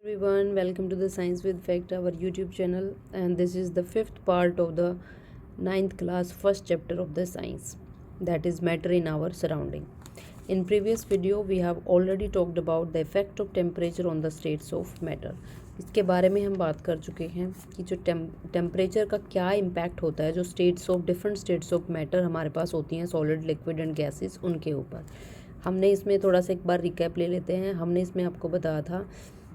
Everyone, welcome to the Science with Fact, our YouTube channel, and this is the fifth part of the ninth class first chapter of the science, that is matter in our surrounding. In previous video we have already talked about the effect of temperature on the states of matter. इसके बारे में हम बात कर चुके हैं कि जो टेम्परेचर का क्या इम्पैक्ट होता है जो डिफरेंट स्टेट्स ऑफ मैटर हमारे पास होती हैं, सॉलिड, लिक्विड एंड गैसेस, उनके ऊपर। हमने इसमें थोड़ा सा एक बार रिकैप ले लेते हैं। हमने इसमें आपको बताया था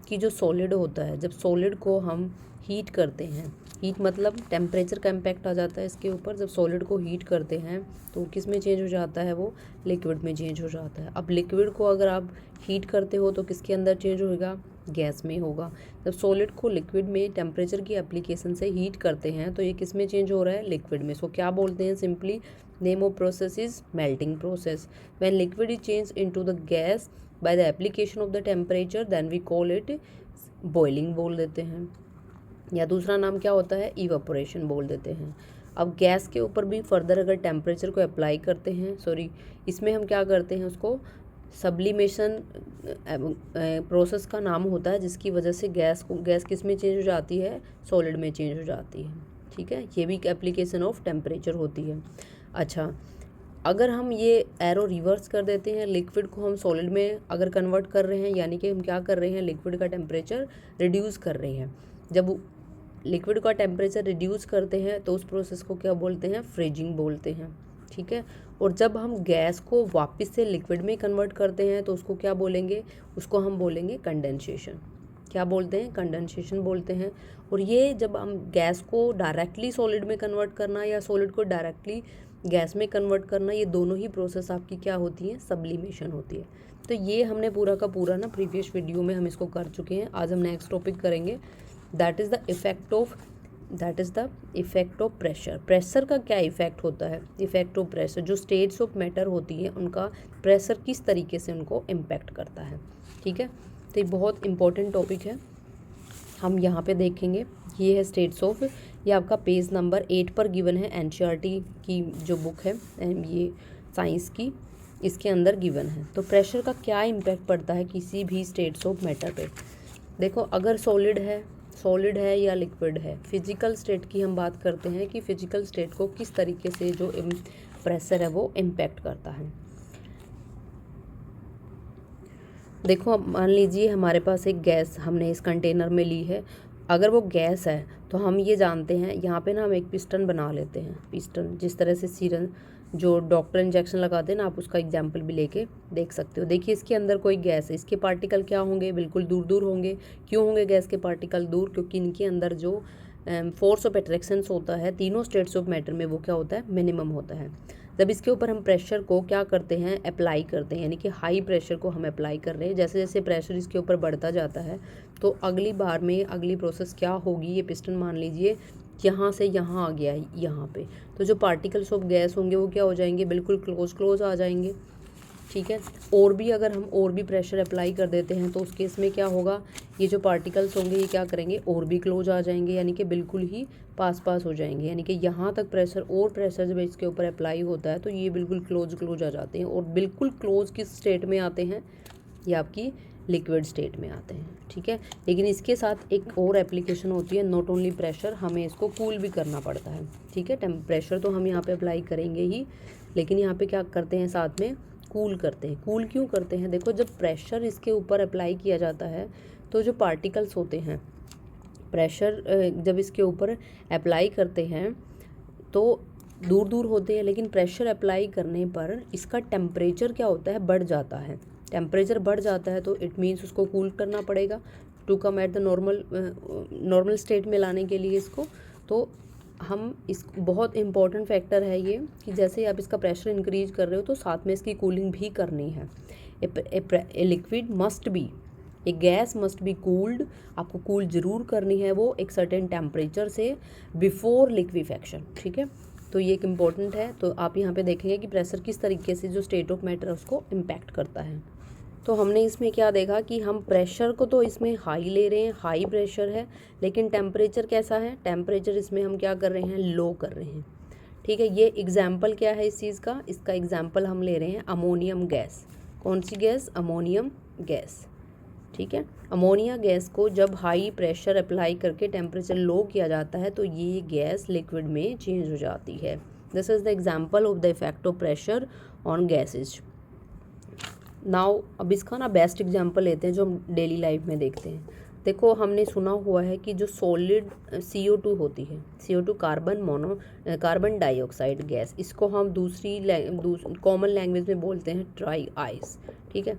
कि जो सॉलिड होता है, जब सॉलिड को हम हीट करते हैं, हीट मतलब टेम्परेचर का इम्पैक्ट आ जाता है इसके ऊपर। जब सॉलिड को हीट करते हैं तो किस में चेंज हो जाता है, वो लिक्विड में चेंज हो जाता है। अब लिक्विड को अगर आप हीट करते हो तो किसके अंदर चेंज होगा, गैस में होगा। जब सॉलिड को लिक्विड में टेम्परेचर की एप्लीकेशन से हीट करते हैं तो ये किस में चेंज हो रहा है, लिक्विड में। सो क्या बोलते हैं, simply name of process is melting process. When liquid is change into the gas by the application of the temperature then we call it boiling बोल देते हैं, या दूसरा नाम क्या होता है, इवापोरेशन बोल देते हैं। अब गैस के ऊपर भी फर्दर अगर टेम्परेचर को अप्लाई करते हैं, इसमें हम क्या करते हैं, उसको सब्लिमेशन प्रोसेस का नाम होता है, जिसकी वजह से गैस किस में चेंज हो जाती है, सॉलिड में चेंज हो जाती है। ठीक है, ये भी एक एप्लीकेशन ऑफ टेम्परेचर होती है। अच्छा, अगर हम ये एरो रिवर्स कर देते हैं, लिक्विड को हम सॉलिड में अगर कन्वर्ट कर रहे हैं, यानी कि हम क्या कर रहे हैं, लिक्विड का टेम्परेचर रिड्यूस कर रहे हैं। जब लिक्विड का टेम्परेचर रिड्यूस करते हैं तो उस प्रोसेस को क्या बोलते हैं, फ्रीजिंग बोलते हैं। ठीक है, और जब हम गैस को वापस से लिक्विड में कन्वर्ट करते हैं तो उसको क्या बोलेंगे, उसको हम बोलेंगे कंडेंसेशन। क्या बोलते हैं, कंडेंसेशन बोलते हैं। और ये जब हम गैस को डायरेक्टली सॉलिड में कन्वर्ट करना या सॉलिड को डायरेक्टली गैस में कन्वर्ट करना, ये दोनों ही प्रोसेस आपकी क्या होती हैं, सब्लिमेशन होती है। तो ये हमने पूरा का पूरा ना प्रीवियस वीडियो में हम इसको कर चुके हैं। आज हम नेक्स्ट टॉपिक करेंगे, that is the effect of pressure. Pressure का क्या इफेक्ट होता है, इफेक्ट ऑफ प्रेशर, जो स्टेट्स ऑफ मैटर होती हैं उनका प्रेशर किस तरीके से उनको इम्पैक्ट करता है। ठीक है, तो ये बहुत इंपॉर्टेंट टॉपिक है, हम यहाँ पे देखेंगे। ये है स्टेट्स ऑफ, ये आपका पेज नंबर 8 पर गिवन है, एनसीईआरटी की जो बुक है ये साइंस की, इसके अंदर गिवन है। तो प्रेशर का क्या इम्पैक्ट पड़ता है किसी भी स्टेट्स ऑफ मैटर पे। देखो, अगर सॉलिड है या लिक्विड है, फिजिकल स्टेट की हम बात करते हैं कि फिजिकल स्टेट को किस तरीके से जो प्रेशर है वो इम्पैक्ट करता है। देखो, मान लीजिए हमारे पास एक गैस हमने इस कंटेनर में ली है। अगर वो गैस है तो हम ये जानते हैं, यहाँ पे ना हम एक पिस्टन बना लेते हैं। पिस्टन जिस तरह से सीरन जो डॉक्टर इंजेक्शन लगाते हैं ना, आप उसका एग्जाम्पल भी लेके देख सकते हो। देखिए, इसके अंदर कोई गैस है, इसके पार्टिकल क्या होंगे, बिल्कुल दूर दूर होंगे। क्यों होंगे गैस के पार्टिकल दूर, क्योंकि इनके अंदर जो फोर्स ऑफ अट्रैक्शन होता है तीनों स्टेट्स ऑफ मैटर में, वो क्या होता है, मिनिमम होता है। जब इसके ऊपर हम प्रेशर को क्या करते हैं, अप्लाई करते हैं, यानी कि हाई प्रेशर को हम अप्लाई कर रहे हैं, जैसे जैसे प्रेशर इसके ऊपर बढ़ता जाता है तो अगली बार में अगली प्रोसेस क्या होगी, ये पिस्टन मान लीजिए यहाँ से यहाँ आ गया है, यहाँ पे, तो जो पार्टिकल्स ऑफ गैस होंगे वो क्या हो जाएंगे, बिल्कुल क्लोज आ जाएंगे। ठीक है, और भी अगर हम और भी प्रेशर अप्लाई कर देते हैं तो उस केस में क्या होगा, ये जो पार्टिकल्स होंगे ये क्या करेंगे, और भी क्लोज आ जाएंगे, यानी कि बिल्कुल ही पास हो जाएंगे। यानी कि यहाँ तक प्रेशर जब इसके ऊपर अप्लाई होता है तो ये बिल्कुल क्लोज आ जाते हैं, और बिल्कुल क्लोज किस स्टेट में आते हैं, ये आपकी लिक्विड स्टेट में आते हैं। ठीक है, लेकिन इसके साथ एक और एप्लीकेशन होती है, नॉट ओनली प्रेशर, हमें इसको कूल भी करना पड़ता है। ठीक है, प्रेशर तो हम यहाँ पे अप्लाई करेंगे ही, लेकिन यहाँ पे क्या करते हैं, साथ में कूल करते हैं। कूल क्यों करते हैं, देखो, जब प्रेशर इसके ऊपर अप्लाई किया जाता है तो जो पार्टिकल्स होते हैं, प्रेशर जब इसके ऊपर अप्लाई करते हैं तो दूर दूर होते हैं, लेकिन प्रेशर अप्लाई करने पर इसका टेम्परेचर क्या होता है, बढ़ जाता है। टेम्परेचर बढ़ जाता है तो इट मीन्स उसको कूल करना पड़ेगा to come at the normal state में लाने के लिए इसको। तो हम इस बहुत इंपॉर्टेंट फैक्टर है ये कि जैसे आप इसका प्रेशर इंक्रीज कर रहे हो तो साथ में इसकी कूलिंग भी करनी है। A liquid must be, A gas must be cooled, आपको कूल जरूर करनी है वो एक सर्टेन टेम्परेचर से बिफोर लिक्विफेक्शन। ठीक है, तो ये एक इम्पॉर्टेंट है। तो आप यहाँ पे देखेंगे कि प्रेशर किस तरीके से जो स्टेट ऑफ मैटर है उसको इम्पैक्ट करता है। तो हमने इसमें क्या देखा कि हम प्रेशर को तो इसमें हाई ले रहे हैं, हाई प्रेशर है, लेकिन टेम्परेचर कैसा है, टेम्परेचर इसमें हम क्या कर रहे हैं, लो कर रहे हैं। ठीक है, ये एग्जाम्पल क्या है इस चीज़ का, इसका एग्जाम्पल हम ले रहे हैं अमोनियम गैस। कौन सी गैस, अमोनियम गैस। ठीक है। अमोनिया गैस को जब हाई प्रेशर अप्लाई करके टेम्परेचर लो किया जाता है तो ये गैस लिक्विड में चेंज हो जाती है। This is the example of the effect of pressure on gases. Now अब इसका ना बेस्ट एग्जाम्पल लेते हैं जो हम डेली लाइफ में देखते हैं। देखो हमने सुना हुआ है कि जो सॉलिड CO2 होती है, CO2 कार्बन डाइऑक्साइड गैस, इसको हम दूसरी कॉमन लैंग्वेज में बोलते हैं ड्राई आइस। ठीक है,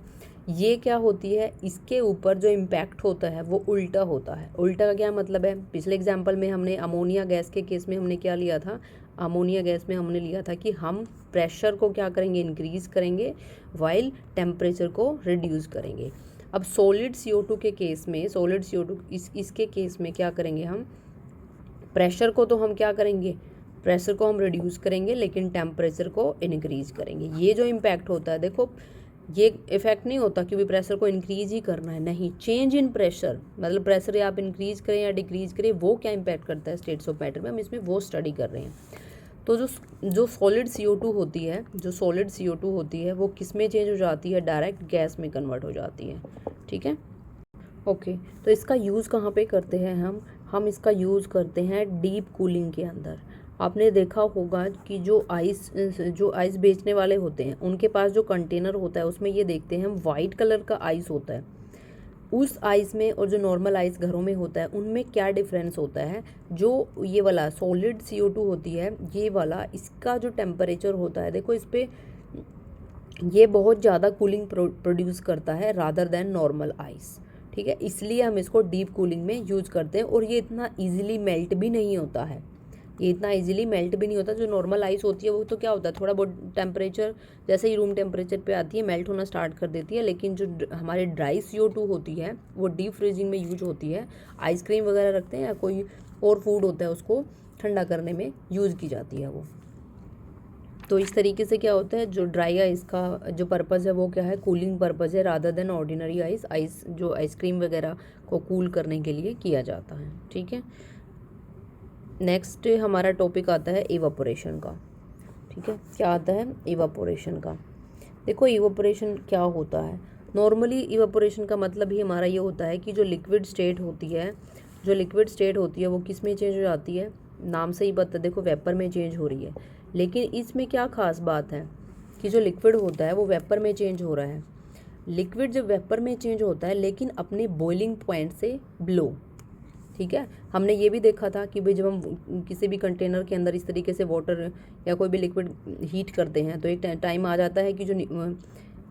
ये क्या होती है, इसके ऊपर जो इम्पैक्ट होता है वो उल्टा होता है। उल्टा का क्या मतलब है, पिछले एग्जाम्पल में हमने अमोनिया गैस के केस में हमने क्या लिया था, अमोनिया गैस में हमने लिया था कि हम प्रेशर को क्या करेंगे, इंक्रीज़ करेंगे, वाइल टेम्परेचर को रिड्यूस करेंगे। अब सॉलिड CO2 के केस में, सॉलिड CO2 इसके केस में क्या करेंगे, हम प्रेशर को तो हम क्या करेंगे, प्रेशर को हम रिड्यूस करेंगे लेकिन टेम्परेचर को इंक्रीज़ करेंगे। ये जो इम्पैक्ट होता है, देखो ये इफेक्ट नहीं होता कि भी प्रेशर को इंक्रीज ही करना है, नहीं, चेंज इन प्रेशर, मतलब प्रेशर आप इंक्रीज करें या डिक्रीज करें, वो क्या इम्पैक्ट करता है स्टेट्स ऑफ मैटर में, हम इसमें वो स्टडी कर रहे हैं। तो जो सॉलिड CO2 होती है, जो सॉलिड CO2 होती है वो किस में चेंज हो जाती है, डायरेक्ट गैस में कन्वर्ट हो जाती है। ठीक है, ओके। तो इसका यूज़ कहाँ पे करते हैं हम इसका यूज़ करते हैं डीप कूलिंग के अंदर। आपने देखा होगा कि जो आइस बेचने वाले होते हैं उनके पास जो कंटेनर होता है उसमें ये देखते हैं हम वाइट कलर का आइस होता है। उस आइस में और जो नॉर्मल आइस घरों में होता है उनमें क्या डिफरेंस होता है, जो ये वाला सॉलिड CO2 होती है, ये वाला इसका जो टेम्परेचर होता है, देखो इस पर ये बहुत ज़्यादा कूलिंग प्रोड्यूस करता है रादर देन नॉर्मल आइस। ठीक है, इसलिए हम इसको डीप कूलिंग में यूज़ करते हैं। और ये इतना ईजिली मेल्ट भी नहीं होता है, ये इतना इजीली मेल्ट भी नहीं होता। जो नॉर्मल आइस होती है वो तो क्या होता है, थोड़ा बहुत टेम्परेचर जैसे ही रूम टेम्परेचर पे आती है मेल्ट होना स्टार्ट कर देती है। लेकिन जो हमारी ड्राई CO2 होती है वो डीप फ्रीजिंग में यूज होती है। आइसक्रीम वगैरह रखते हैं या कोई और फूड होता है उसको ठंडा करने में यूज़ की जाती है वो। तो इस तरीके से क्या होता है, जो ड्राई आइस का जो पर्पज़ है वो क्या है, कूलिंग पर्पज़ है रादर देन ऑर्डिनरी आइस जो आइसक्रीम वगैरह को कूल करने के लिए किया जाता है। ठीक है, नेक्स्ट हमारा टॉपिक आता है इवापोरेशन का। ठीक है, क्या आता है, इवापोरेशन का। देखो इवापोरेशन क्या होता है, नॉर्मली इवापोरेशन का मतलब ही हमारा ये होता है कि जो लिक्विड स्टेट होती है, जो लिक्विड स्टेट होती है वो किस में चेंज हो जाती है, नाम से ही पता, देखो वेपर में चेंज हो रही है। लेकिन इसमें क्या खास बात है कि जो लिक्विड होता है वो वेपर में चेंज हो रहा है। लिक्विड जब वेपर में चेंज होता है लेकिन अपने बॉइलिंग पॉइंट से बिलो। ठीक है, हमने ये भी देखा था कि भाई जब हम किसी भी कंटेनर के अंदर इस तरीके से वाटर या कोई भी लिक्विड हीट करते हैं तो एक टाइम आ जाता है कि जो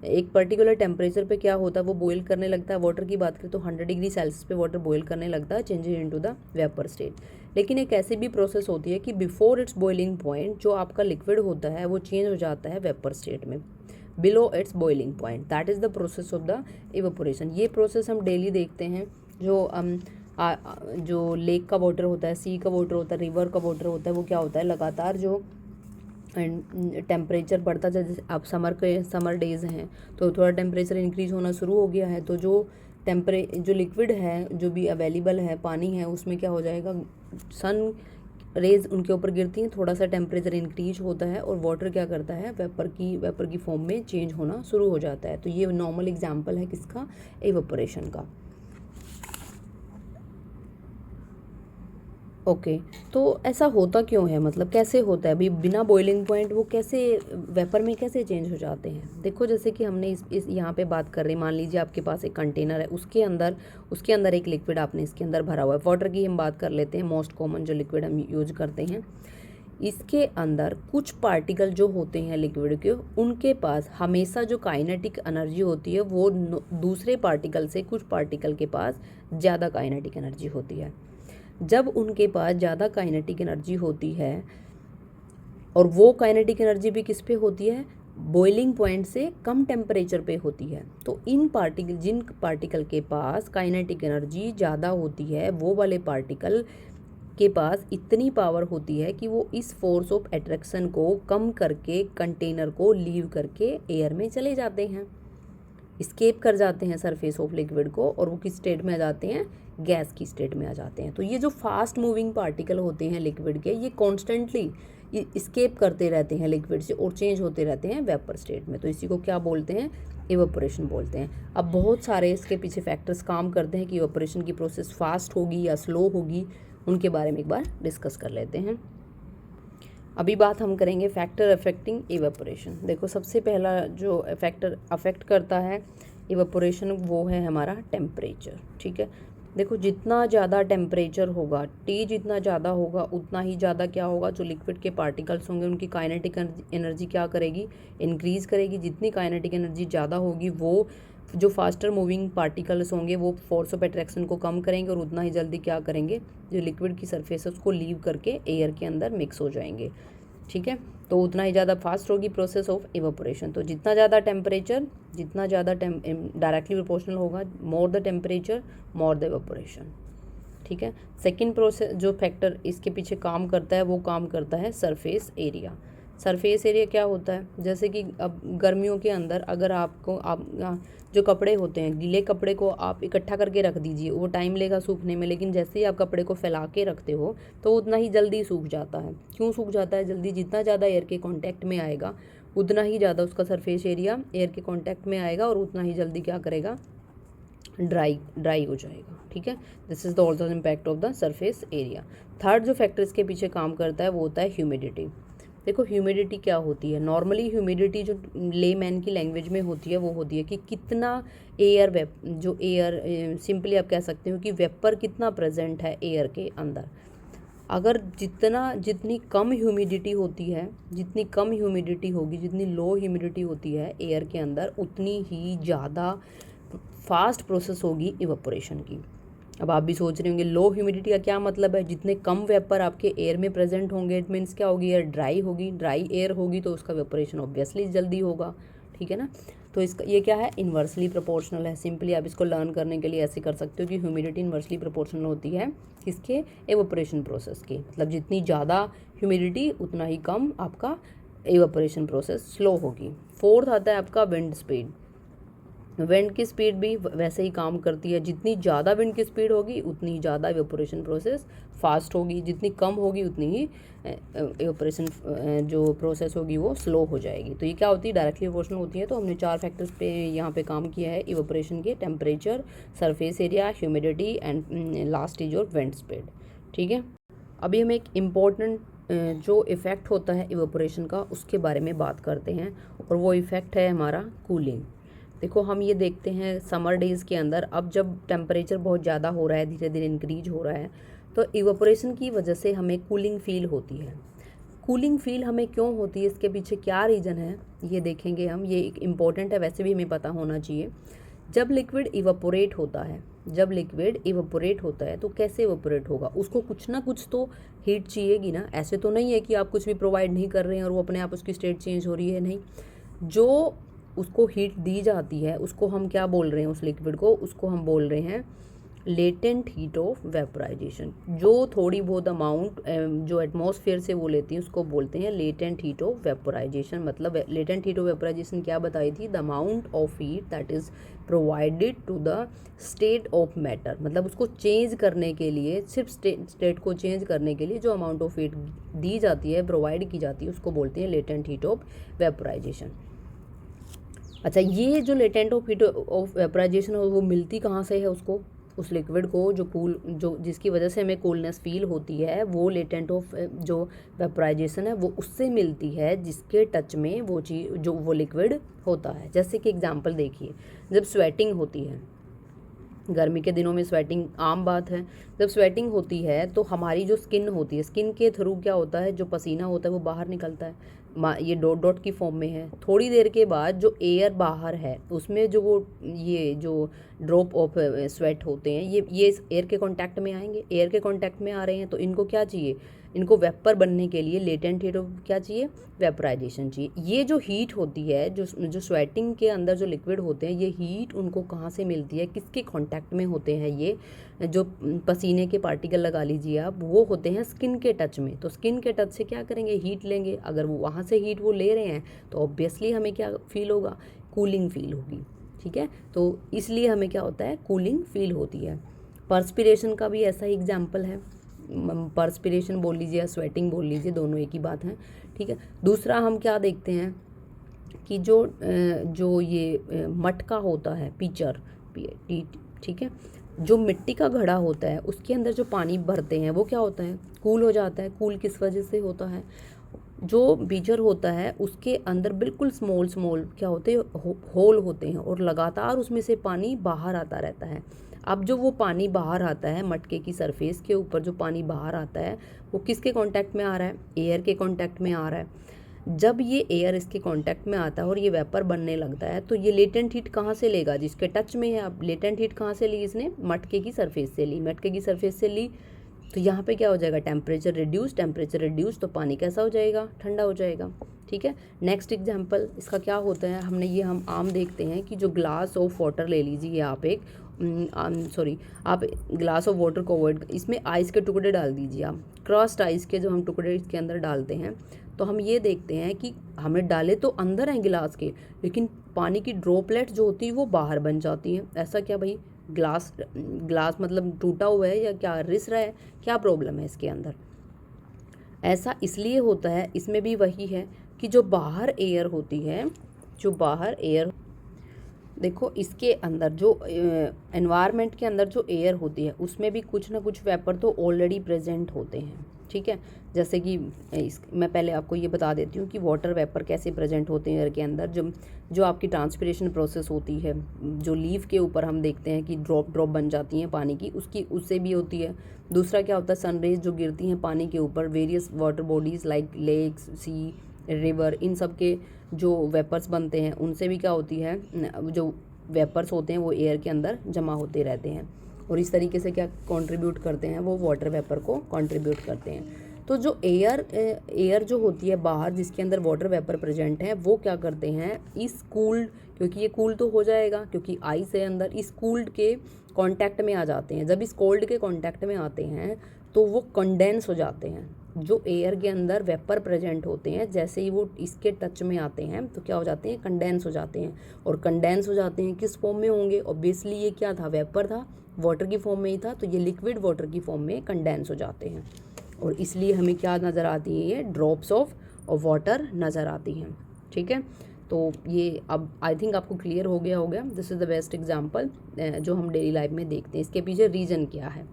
एक पर्टिकुलर टेम्परेचर पे क्या होता है, वो बॉईल करने लगता है। वाटर की बात करें तो 100 डिग्री सेल्सियस पे वाटर बॉईल करने लगता है, changes into the vapour state. लेकिन एक ऐसी भी प्रोसेस होती है कि बिफोर इट्स बॉइलिंग पॉइंट जो आपका लिक्विड होता है वो चेंज हो जाता है वेपर स्टेट में, below it's boiling point. That is the process of the evaporation. ये प्रोसेस हम डेली देखते हैं। जो लेक का वाटर होता है, सी का वाटर होता है, रिवर का वाटर होता है, वो क्या होता है, लगातार जो टेम्परेचर बढ़ता है, जैसे अब समर डेज़ हैं तो थोड़ा टेम्परेचर इंक्रीज होना शुरू हो गया है, तो जो लिक्विड है जो भी अवेलेबल है, पानी है, उसमें क्या हो जाएगा, सन रेज उनके ऊपर गिरती हैं, थोड़ा सा टेम्परेचर इंक्रीज होता है और वाटर क्या करता है, वेपर की फॉर्म में चेंज होना शुरू हो जाता है। तो ये नॉर्मल एग्जाम्पल है किसका, इवेपोरेशन का। ओके, तो ऐसा होता क्यों है, मतलब कैसे होता है, अभी बिना बॉइलिंग पॉइंट वो कैसे वेपर में कैसे चेंज हो जाते हैं। देखो जैसे कि हमने इस यहाँ पे बात कर रहे हैं, मान लीजिए आपके पास एक कंटेनर है, उसके अंदर एक लिक्विड आपने इसके अंदर भरा हुआ है। वाटर की हम बात कर लेते हैं, मोस्ट कॉमन जो लिक्विड हम यूज करते हैं। इसके अंदर कुछ पार्टिकल जो होते हैं लिक्विड के, उनके पास हमेशा जो काइनेटिक एनर्जी होती है वो दूसरे पार्टिकल से, कुछ पार्टिकल के पास ज़्यादा काइनेटिक एनर्जी होती है। जब उनके पास ज़्यादा काइनेटिक एनर्जी होती है, और वो काइनेटिक एनर्जी भी किस पे होती है, बॉइलिंग पॉइंट से कम टेम्परेचर पे होती है, तो जिन पार्टिकल के पास काइनेटिक एनर्जी ज़्यादा होती है, वो वाले पार्टिकल के पास इतनी पावर होती है कि वो इस फोर्स ऑफ अट्रैक्शन को कम करके कंटेनर को लीव करके एयर में चले जाते हैं, स्केप कर जाते हैं सरफेस ऑफ लिक्विड को, और वो किस स्टेट में आ जाते हैं, गैस की स्टेट में आ जाते हैं। तो ये जो फास्ट मूविंग पार्टिकल होते हैं लिक्विड के, ये कॉन्स्टेंटली इस्केप करते रहते हैं लिक्विड से और चेंज होते रहते हैं वेपर स्टेट में। तो इसी को क्या बोलते हैं, इवेपोरेशन बोलते हैं। अब बहुत सारे इसके पीछे फैक्टर्स काम करते हैं कि इवेपोरेशन की प्रोसेस फास्ट होगी या स्लो होगी, उनके बारे में एक बार डिस्कस कर लेते हैं। अभी बात हम करेंगे फैक्टर अफेक्टिंग इवेपोरेशन। देखो सबसे पहला जो फैक्टर अफेक्ट करता है इवेपोरेशन वो है हमारा टेम्परेचर। ठीक है, देखो जितना ज़्यादा टेम्परेचर होगा, टी जितना ज़्यादा होगा, उतना ही ज़्यादा क्या होगा, जो लिक्विड के पार्टिकल्स होंगे उनकी काइनेटिक एनर्जी क्या करेगी, इंक्रीज़ करेगी। जितनी काइनेटिक एनर्जी ज़्यादा होगी वो जो फास्टर मूविंग पार्टिकल्स होंगे वो फोर्स ऑफ अट्रैक्शन को कम करेंगे और उतना ही जल्दी क्या करेंगे, जो लिक्विड की सरफेस है उसको लीव करके एयर के अंदर मिक्स हो जाएंगे। ठीक है, तो उतना ही ज़्यादा फास्ट होगी प्रोसेस ऑफ इवेपोरेशन। तो जितना ज़्यादा टेम्परेचर, जितना ज़्यादा डायरेक्टली प्रोपोर्शनल होगा, more the temperature more the evaporation. ठीक है, सेकंड प्रोसेस जो फैक्टर इसके पीछे काम करता है वो काम करता है सरफेस एरिया। सरफेस एरिया क्या होता है, जैसे कि अब गर्मियों के अंदर अगर आपको जो कपड़े होते हैं, गीले कपड़े को आप इकट्ठा करके रख दीजिए, वो टाइम लेगा सूखने में, लेकिन जैसे ही आप कपड़े को फैला के रखते हो तो उतना ही जल्दी सूख जाता है। क्यों सूख जाता है जल्दी, जितना ज़्यादा एयर के कांटेक्ट में आएगा उतना ही ज़्यादा उसका सरफेस एरिया एयर के कांटेक्ट में आएगा और उतना ही जल्दी क्या करेगा, ड्राई हो जाएगा। ठीक है, this is the also impact of the surface area. Third जो फैक्टर इसके पीछे काम करता है वो होता है ह्यूमिडिटी। देखो ह्यूमिडिटी क्या होती है, नॉर्मली ह्यूमिडिटी जो लेमैन की लैंग्वेज में होती है वो होती है कि कितना एयर जो एयर सिंपली आप कह सकते हो कि वेपर कितना प्रेजेंट है एयर के अंदर। अगर जितनी कम ह्यूमिडिटी होती है, जितनी कम ह्यूमिडिटी होगी, जितनी लो ह्यूमिडिटी होती है एयर के अंदर, उतनी ही ज़्यादा फास्ट प्रोसेस होगी इवेपोरेशन की। अब आप भी सोच रहे होंगे लो ह्यूमिडिटी का क्या मतलब है, जितने कम वेपर आपके एयर में प्रेजेंट होंगे, इट मीन्स क्या होगी, एयर ड्राई होगी, ड्राई एयर होगी तो उसका वेपोरेशन ऑब्वियसली जल्दी होगा। ठीक है ना, तो इसका ये क्या है, इन्वर्सली प्रोपोर्शनल है। सिंपली आप इसको लर्न करने के लिए ऐसे कर सकते हो कि ह्यूमिडिटी इन्वर्सली प्रोपोर्शनल होती है किसके, एवेपोरेशन प्रोसेस की। मतलब जितनी ज़्यादा ह्यूमिडिटी उतना ही कम आपका एवेपोरेशन प्रोसेस स्लो होगी। फोर्थ आता है आपका विंड स्पीड। विंड की स्पीड भी वैसे ही काम करती है, जितनी ज़्यादा विंड की स्पीड होगी उतनी ज़्यादा इवेपोरेशन प्रोसेस फास्ट होगी, जितनी कम होगी उतनी ही इवेपोरेशन जो प्रोसेस होगी वो स्लो हो जाएगी। तो ये क्या होती है, डायरेक्टली प्रोपोर्शनल होती है। तो हमने 4 फैक्टर्स पे यहाँ पे काम किया है इवेपोरेशन के, temperature, surface area, humidity and last is your wind speed. ठीक है, अभी हम एक इम्पोर्टेंट जो इफ़ेक्ट होता है इवेपोरेशन का उसके बारे में बात करते हैं और वो इफ़ेक्ट है हमारा कूलिंग। देखो हम ये देखते हैं समर डेज़ के अंदर, अब जब टेम्परेचर बहुत ज़्यादा हो रहा है, धीरे धीरे इंक्रीज हो रहा है, तो इवेपोरेशन की वजह से हमें कूलिंग फील होती है। कूलिंग फील हमें क्यों होती है, इसके पीछे क्या रीज़न है ये देखेंगे हम। ये एक इम्पॉर्टेंट है, वैसे भी हमें पता होना चाहिए। जब लिक्विड इवेपोरेट होता है, जब लिक्विड इवेपोरेट होता है तो कैसे इवेपोरेट होगा, उसको कुछ ना कुछ तो हीट चाहिएगी ना। ऐसे तो नहीं है कि आप कुछ भी प्रोवाइड नहीं कर रहे हैं और वो अपने आप उसकी स्टेट चेंज हो रही है, नहीं। जो उसको हीट दी जाती है उसको हम क्या बोल रहे हैं, उस लिक्विड को, उसको हम बोल रहे हैं लेटेंट हीट ऑफ वेपराइजेशन। जो थोड़ी बहुत अमाउंट जो एटमॉस्फेयर से वो लेती है उसको बोलते हैं लेटेंट हीट ऑफ वेपराइजेशन। मतलब लेटेंट हीट ऑफ वेपराइजेशन क्या बताई थी, the amount of heat that is provided to the state of matter. मतलब उसको चेंज करने के लिए, सिर्फ स्टेट को चेंज करने के लिए जो अमाउंट ऑफ हीट दी जाती है, प्रोवाइड की जाती है, उसको बोलते हैं लेटेंट हीट ऑफ वेपराइजेशन। अच्छा, ये जो latent of heat of vaporisation वो मिलती कहाँ से है उसको, उस लिक्विड को जो जिसकी वजह से हमें कूलनेस फील होती है, वो लेटेंट ऑफ जो वेपराइजेशन है वो उससे मिलती है जिसके टच में वो चीज़ जो वो लिक्विड होता है। जैसे कि एग्जांपल देखिए, जब स्वेटिंग होती है, गर्मी के दिनों में स्वेटिंग आम बात है। जब स्वेटिंग होती है तो हमारी जो स्किन होती है, स्किन के थ्रू क्या होता है, जो पसीना होता है वो बाहर निकलता है, ये डॉट डॉट की फॉर्म में है। थोड़ी देर के बाद जो एयर बाहर है उसमें जो वो ये जो ड्रॉप ऑफ स्वेट होते हैं ये एयर के कांटेक्ट में आएंगे, एयर के कांटेक्ट में आ रहे हैं तो इनको क्या चाहिए, इनको वेपर बनने के लिए लेटेंट हीट ऑफ क्या चाहिए, वेपराइजेशन चाहिए। ये जो हीट होती है, जो स्वेटिंग के अंदर जो लिक्विड होते हैं, ये हीट उनको कहाँ से मिलती है, किसके कांटेक्ट में होते हैं, ये जो पसीने के पार्टिकल लगा लीजिए आप, वो होते हैं स्किन के टच में। तो स्किन के टच से क्या करेंगे, हीट लेंगे। अगर वो वहाँ से हीट वो ले रहे हैं तो ऑब्वियसली हमें क्या फील होगा, कूलिंग फील होगी। ठीक है, तो इसलिए हमें क्या होता है, कूलिंग फील होती है। पर्सपिरेशन का भी ऐसा ही एग्जाम्पल है, पर्सपिरेशन बोल लीजिए या स्वेटिंग बोल लीजिए, दोनों एक ही बात है, ठीक है। दूसरा हम क्या देखते हैं कि जो ये मटका होता है, पिचर, ठीक है, जो मिट्टी का घड़ा होता है उसके अंदर जो पानी भरते हैं वो क्या होता है, कूल हो जाता है। कूल किस वजह से होता है, जो बीजर होता है उसके अंदर बिल्कुल स्मॉल स्मॉल क्या होते हैं, होल होते हैं, और लगातार उसमें से पानी बाहर आता रहता है। अब जो वो पानी बाहर आता है, मटके की सरफेस के ऊपर जो पानी बाहर आता है वो किसके कांटेक्ट में आ रहा है, एयर के कांटेक्ट में आ रहा है। जब ये एयर इसके कांटेक्ट में आता है और ये वेपर बनने लगता है, तो ये लेटेंट हीट कहाँ से लेगा, जिसके टच में है। अब लेटेंट हीट कहाँ से ली इसने, मटके की सरफेस से ली, मटके की सरफेस से ली, तो यहाँ पे क्या हो जाएगा, टेम्परेचर रिड्यूस, तो पानी कैसा हो जाएगा, ठंडा हो जाएगा, ठीक है। नेक्स्ट एग्जांपल इसका क्या होता है, हम आम देखते हैं कि जो ग्लास ऑफ वाटर ले लीजिए आप, आप ग्लास ऑफ वाटर को अवॉइड, इसमें आइस के टुकड़े डाल दीजिए आप, क्रस्ट आइस के जो हम टुकड़े इसके अंदर डालते हैं, तो हम ये देखते हैं कि हमने डाले तो अंदर हैं गिलास के, लेकिन पानी की ड्रॉपलेट जो होती है वो बाहर बन जाती है। ऐसा क्या भाई, ग्लास मतलब टूटा हुआ है या क्या, रिस रहा है, क्या प्रॉब्लम है इसके अंदर। ऐसा इसलिए होता है, इसमें भी वही है कि जो बाहर एयर होती है, जो बाहर एयर, देखो इसके अंदर जो एनवायरनमेंट के अंदर जो एयर होती है उसमें भी कुछ ना कुछ वेपर तो ऑलरेडी प्रेजेंट होते हैं, ठीक है। जैसे कि मैं पहले आपको ये बता देती हूँ कि वाटर वेपर कैसे प्रेजेंट होते हैं एयर के अंदर। जो आपकी ट्रांसपिरेशन प्रोसेस होती है, जो लीफ के ऊपर हम देखते हैं कि ड्रॉप बन जाती हैं पानी की, उससे भी होती है। दूसरा क्या होता है, सनरेज जो गिरती हैं पानी के ऊपर, various water bodies like lakes, sea, river, इन सब के जो वेपर्स बनते हैं उनसे भी क्या होती है, जो वेपर्स होते हैं वो एयर के अंदर जमा होते रहते हैं, और इस तरीके से क्या कंट्रीब्यूट करते हैं, वो वाटर वेपर को कंट्रीब्यूट करते हैं। तो जो एयर जो होती है बाहर, जिसके अंदर वाटर वेपर प्रेजेंट है, वो क्या करते हैं, इस कूल्ड, क्योंकि ये कूल तो हो जाएगा क्योंकि आइस है अंदर, इस कूल्ड के कांटेक्ट में आ जाते हैं। जब इस कोल्ड के कांटेक्ट में आते हैं तो वो कंडेंस हो जाते हैं। जो एयर के अंदर वेपर प्रेजेंट होते हैं, जैसे ही वो इसके टच में आते हैं तो क्या हो जाते हैं, कंडेंस हो जाते हैं। और कंडेंस हो जाते हैं किस फॉर्म में होंगे, ऑब्वियसली ये क्या था, वेपर था, वाटर की फॉर्म में ही था, तो ये लिक्विड वाटर की फॉर्म में कंडेंस हो जाते हैं, और इसलिए हमें क्या नज़र आती है, ये ड्रॉप्स ऑफ वाटर नज़र आती हैं, ठीक है। तो ये अब आई थिंक आपको क्लियर हो गया। This is the best example जो हम डेली लाइफ में देखते हैं। इसके पीछे रीज़न क्या है,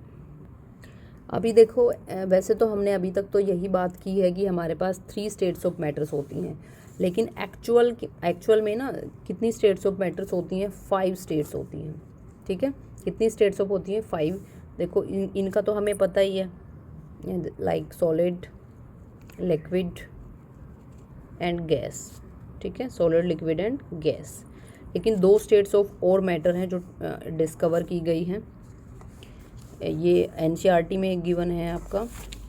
अभी देखो, वैसे तो हमने अभी तक तो यही बात की है कि हमारे पास 3 स्टेट्स ऑफ मैटर्स होती हैं, लेकिन एक्चुअल में ना कितनी स्टेट्स ऑफ मैटर्स होती हैं, 5 स्टेट्स होती हैं, ठीक है। कितनी स्टेट्स ऑफ होती हैं, 5। देखो इनका तो हमें पता ही है, like solid, liquid and gas, ठीक है, सॉलिड, लिक्विड एंड गैस। लेकिन 2 स्टेट्स ऑफ और मैटर हैं जो डिस्कवर की गई हैं, ये एनसीईआरटी में गिवन है आपका।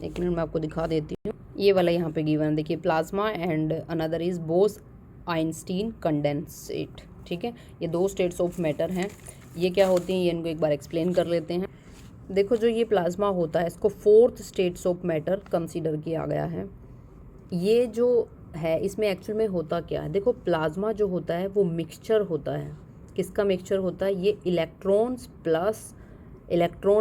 एक मिनट मैं आपको दिखा देती हूँ, ये वाला यहाँ पे गिवन है, देखिए, plasma and another is Bose Einstein condensate, ठीक है। ये 2 स्टेट्स ऑफ मैटर हैं। ये क्या होती हैं, ये इनको एक बार एक्सप्लेन कर लेते हैं। देखो, जो ये प्लाज्मा होता है इसको 4th states of matter consider किया गया है। ये जो है इसमें एक्चुअल में होता क्या है, देखो प्लाज्मा जो होता है वो मिक्सचर होता है, किसका मिक्सचर होता है, ये इलेक्ट्रॉन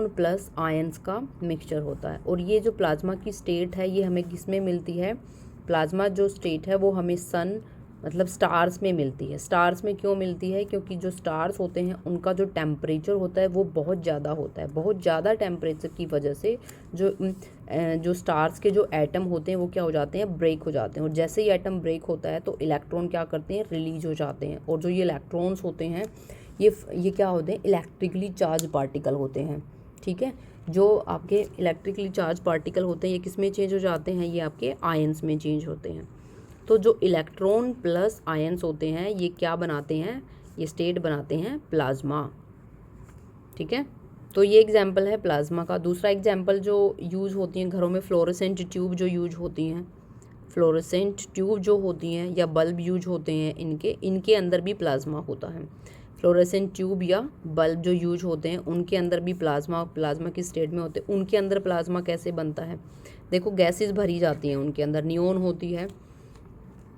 प्लस आयंस का मिक्सचर होता है। और ये जो प्लाज्मा की स्टेट है ये हमें किस में मिलती है, प्लाज्मा जो स्टेट है वो हमें सन मतलब स्टार्स में मिलती है। स्टार्स में क्यों मिलती है, क्योंकि जो स्टार्स होते हैं उनका जो टेम्परेचर होता है वो बहुत ज़्यादा होता है। बहुत ज़्यादा टेम्परेचर की वजह से जो स्टार्स के जो एटम होते हैं वो क्या हो जाते हैं, ब्रेक हो जाते हैं। और जैसे ही एटम ब्रेक होता है तो इलेक्ट्रॉन क्या करते हैं, रिलीज हो जाते हैं। और जो ये इलेक्ट्रॉन्स होते हैं ये क्या होते हैं, इलेक्ट्रिकली चार्ज पार्टिकल होते हैं, ठीक है। जो आपके इलेक्ट्रिकली चार्ज पार्टिकल होते हैं ये किस में चेंज हो जाते हैं, ये आपके आयंस में चेंज होते हैं। तो जो इलेक्ट्रॉन प्लस आयंस होते हैं ये क्या बनाते हैं, ये स्टेट बनाते हैं प्लाज्मा, ठीक है। तो ये एग्जाम्पल है प्लाज्मा का। दूसरा एग्जाम्पल जो यूज़ होती हैं घरों में, फ्लोरेसेंट ट्यूब जो यूज होती हैं, फ्लोरेसेंट ट्यूब जो होती हैं या बल्ब यूज होते हैं, इनके अंदर भी प्लाज्मा होता है। फ्लोरेसेंट ट्यूब या बल्ब जो यूज होते हैं उनके अंदर भी प्लाज्मा की स्टेट में होते हैं। उनके अंदर प्लाज्मा कैसे बनता है, देखो गैसेस भरी जाती हैं उनके अंदर, नियोन होती है,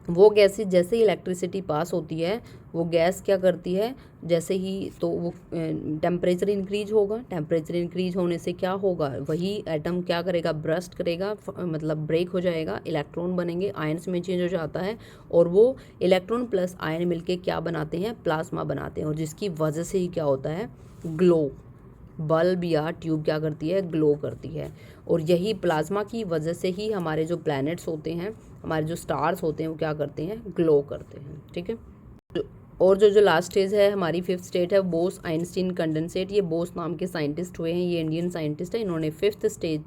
वो गैसेज जैसे ही इलेक्ट्रिसिटी पास होती है, वो गैस क्या करती है, जैसे ही तो वो टेम्परेचर इंक्रीज होगा, टेम्परेचर इंक्रीज होने से क्या होगा, वही एटम क्या करेगा, ब्रस्ट करेगा, मतलब ब्रेक हो जाएगा, इलेक्ट्रॉन बनेंगे, आयंस में चेंज हो जाता है, और वो इलेक्ट्रॉन प्लस आयन मिलके क्या बनाते हैं, प्लाज्मा बनाते हैं, और जिसकी वजह से ही क्या होता है, ग्लो, बल्ब या ट्यूब क्या करती है, ग्लो करती है। और यही प्लाज्मा की वजह से ही हमारे जो प्लैनेट्स होते हैं, हमारे जो स्टार्स होते हैं, वो क्या करते हैं, ग्लो करते हैं। ठीक है। और जो लास्ट स्टेज है हमारी, फिफ्थ स्टेज है बोस आइंस्टीन कंडेंसेट। ये बोस नाम के साइंटिस्ट हुए हैं, ये इंडियन साइंटिस्ट है, इन्होंने फिफ्थ स्टेज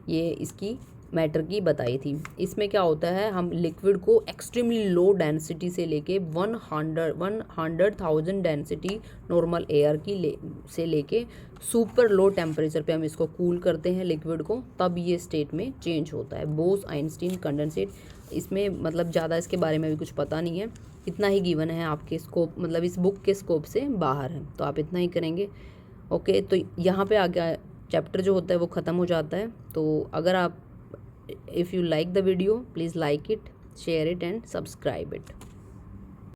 ये इसकी मैटर की बताई थी। इसमें क्या होता है, हम लिक्विड को एक्सट्रीमली लो डेंसिटी से लेके 100,000 डेंसिटी नॉर्मल एयर की से लेके सुपर लो टेम्परेचर पे हम इसको कूल करते हैं लिक्विड को, तब ये स्टेट में चेंज होता है, बोस आइंस्टीन कंडेंसेट। इसमें मतलब ज़्यादा इसके बारे में भी कुछ पता नहीं है, इतना ही गिवन है आपके स्कोप, मतलब इस बुक के स्कोप से बाहर है, तो आप इतना ही करेंगे। ओके, तो यहाँ पे आगे चैप्टर जो होता है वो ख़त्म हो जाता है। तो अगर आप, if you like the video, please like it, share it and subscribe it.